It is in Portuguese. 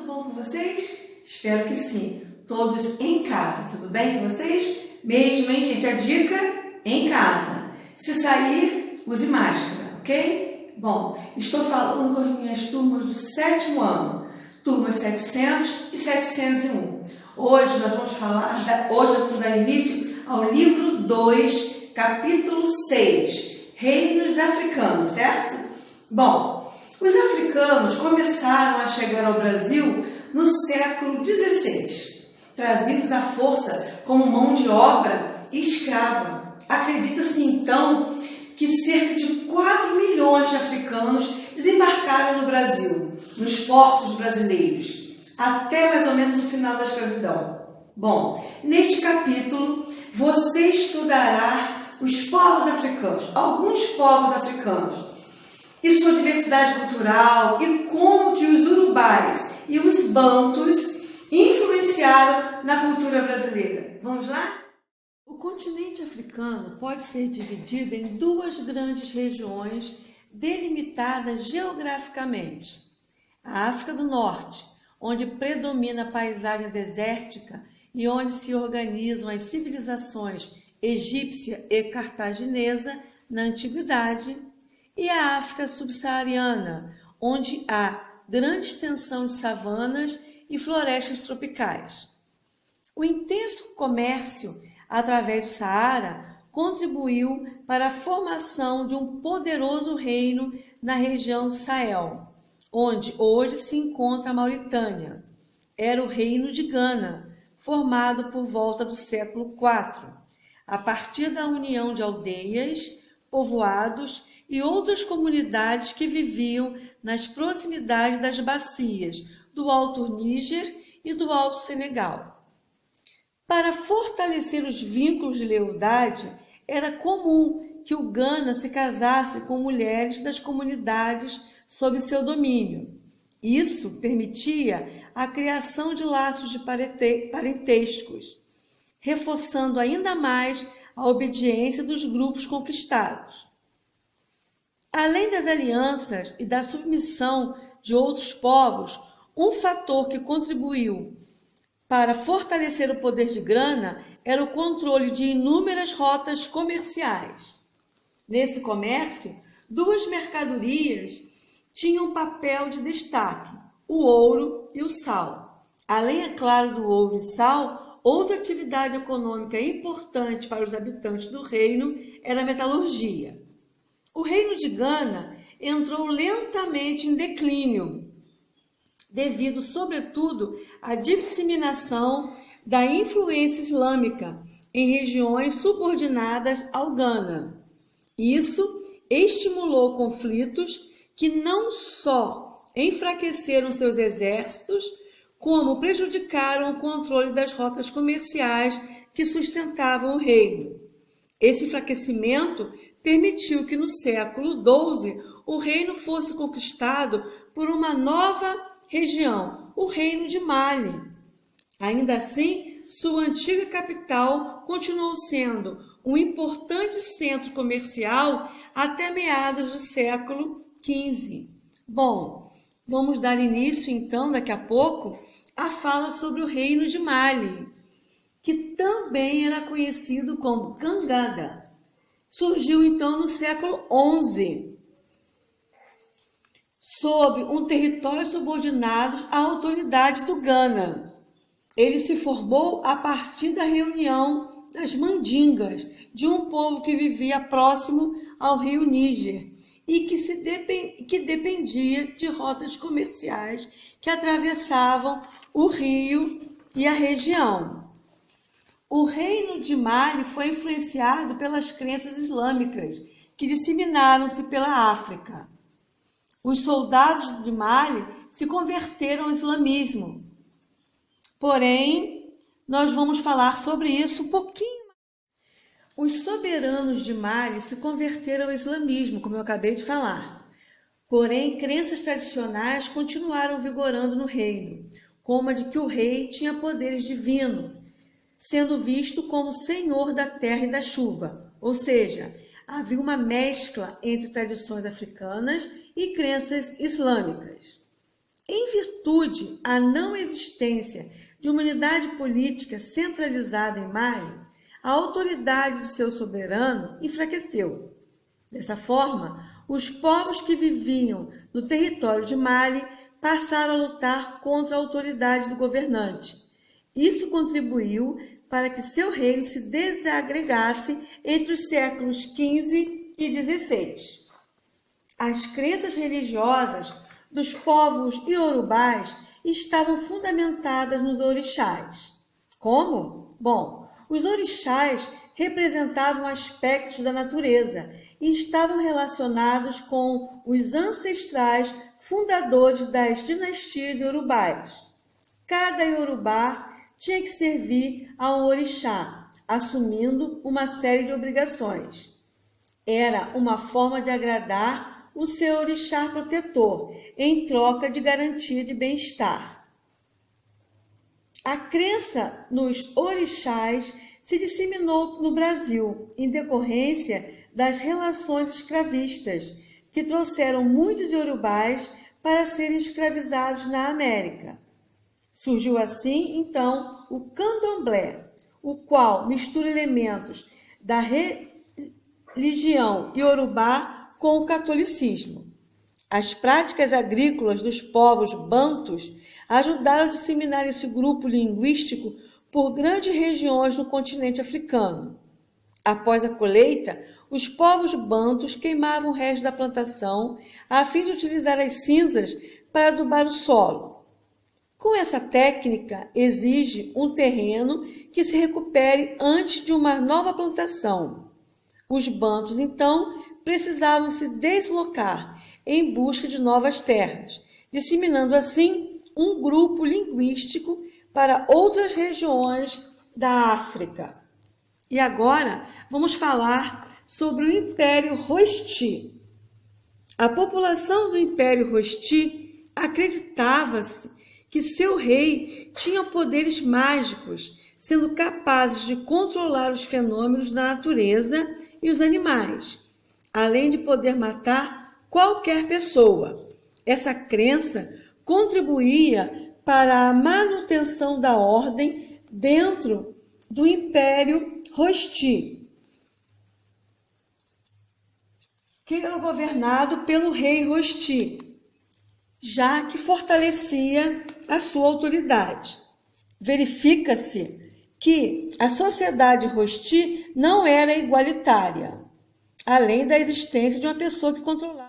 bom com vocês? Espero que sim. Todos em casa, tudo bem com vocês? Mesmo, hein, gente? A dica, em casa. Se sair, use máscara, ok? Bom, estou falando com as minhas turmas do 7º ano, turmas 700 e 701. Hoje nós vamos dar início ao livro 2, capítulo 6, Reinos Africanos, certo? Bom, os africanos começaram a chegar ao Brasil no século XVI, trazidos à força como mão de obra escrava. Acredita-se então que cerca de 4 milhões de africanos desembarcaram no Brasil, nos portos brasileiros, até mais ou menos o final da escravidão. Bom, neste capítulo você estudará os povos africanos, alguns povos africanos, e sua diversidade cultural e como que os urubais e os bantus influenciaram na cultura brasileira. Vamos lá? O continente africano pode ser dividido em duas grandes regiões delimitadas geograficamente. A África do Norte, onde predomina a paisagem desértica e onde se organizam as civilizações egípcia e cartaginesa na antiguidade, e a África subsaariana, onde há grande extensão de savanas e florestas tropicais. O intenso comércio através do Saara contribuiu para a formação de um poderoso reino na região do Sahel, onde hoje se encontra a Mauritânia. Era o reino de Gana, formado por volta do século IV, a partir da união de aldeias, povoados e outras comunidades que viviam nas proximidades das bacias do Alto Níger e do Alto Senegal. Para fortalecer os vínculos de lealdade, era comum que o Gana se casasse com mulheres das comunidades sob seu domínio. Isso permitia a criação de laços de parentescos, reforçando ainda mais a obediência dos grupos conquistados. Além das alianças e da submissão de outros povos, um fator que contribuiu para fortalecer o poder de Gana era o controle de inúmeras rotas comerciais. Nesse comércio, duas mercadorias tinham papel de destaque: o ouro e o sal. Além, é claro, do ouro e sal, outra atividade econômica importante para os habitantes do reino era a metalurgia. O reino de Gana entrou lentamente em declínio, devido, sobretudo, à disseminação da influência islâmica em regiões subordinadas ao Gana. Isso estimulou conflitos que não só enfraqueceram seus exércitos, como prejudicaram o controle das rotas comerciais que sustentavam o reino. Esse enfraquecimento permitiu que no século XII o reino fosse conquistado por uma nova região, o Reino de Mali. Ainda assim, sua antiga capital continuou sendo um importante centro comercial até meados do século XV. Bom, vamos dar início então, daqui a pouco, à fala sobre o Reino de Mali, que também era conhecido como Gangada. Surgiu então no século XI, sob um território subordinado à autoridade do Gana. Ele se formou a partir da reunião das mandingas, de um povo que vivia próximo ao rio Níger e que dependia de rotas comerciais que atravessavam o rio e a região. O reino de Mali foi influenciado pelas crenças islâmicas que disseminaram-se pela África. Os soldados de Mali se converteram ao islamismo. Porém, nós vamos falar sobre isso um pouquinho. Os soberanos de Mali se converteram ao islamismo, como eu acabei de falar. Porém, crenças tradicionais continuaram vigorando no reino, como a de que o rei tinha poderes divinos, sendo visto como senhor da terra e da chuva, ou seja, havia uma mescla entre tradições africanas e crenças islâmicas. Em virtude à não existência de uma unidade política centralizada em Mali, a autoridade de seu soberano enfraqueceu. Dessa forma, os povos que viviam no território de Mali passaram a lutar contra a autoridade do governante. Isso contribuiu para que seu reino se desagregasse entre os séculos XV e XVI. As crenças religiosas dos povos iorubás estavam fundamentadas nos orixás. Como? Bom, os orixás representavam aspectos da natureza e estavam relacionados com os ancestrais fundadores das dinastias iorubás. Cada iorubá tinha que servir a um orixá, assumindo uma série de obrigações. Era uma forma de agradar o seu orixá protetor, em troca de garantia de bem-estar. A crença nos orixás se disseminou no Brasil, em decorrência das relações escravistas, que trouxeram muitos iorubás para serem escravizados na América. Surgiu assim, então, o candomblé, o qual mistura elementos da religião iorubá com o catolicismo. As práticas agrícolas dos povos bantus ajudaram a disseminar esse grupo linguístico por grandes regiões no continente africano. Após a colheita, os povos bantus queimavam o resto da plantação a fim de utilizar as cinzas para adubar o solo. Com essa técnica, exige um terreno que se recupere antes de uma nova plantação. Os bantus, então, precisavam se deslocar em busca de novas terras, disseminando assim um grupo linguístico para outras regiões da África. E agora vamos falar sobre o Império Rosti. A população do Império Rosti acreditava-se que seu rei tinha poderes mágicos, sendo capazes de controlar os fenômenos da natureza e os animais, além de poder matar qualquer pessoa. Essa crença contribuía para a manutenção da ordem dentro do Império Rosti, que era governado pelo rei Rosti, já que fortalecia a sua autoridade. Verifica-se que a sociedade Rosti não era igualitária, além da existência de uma pessoa que controlava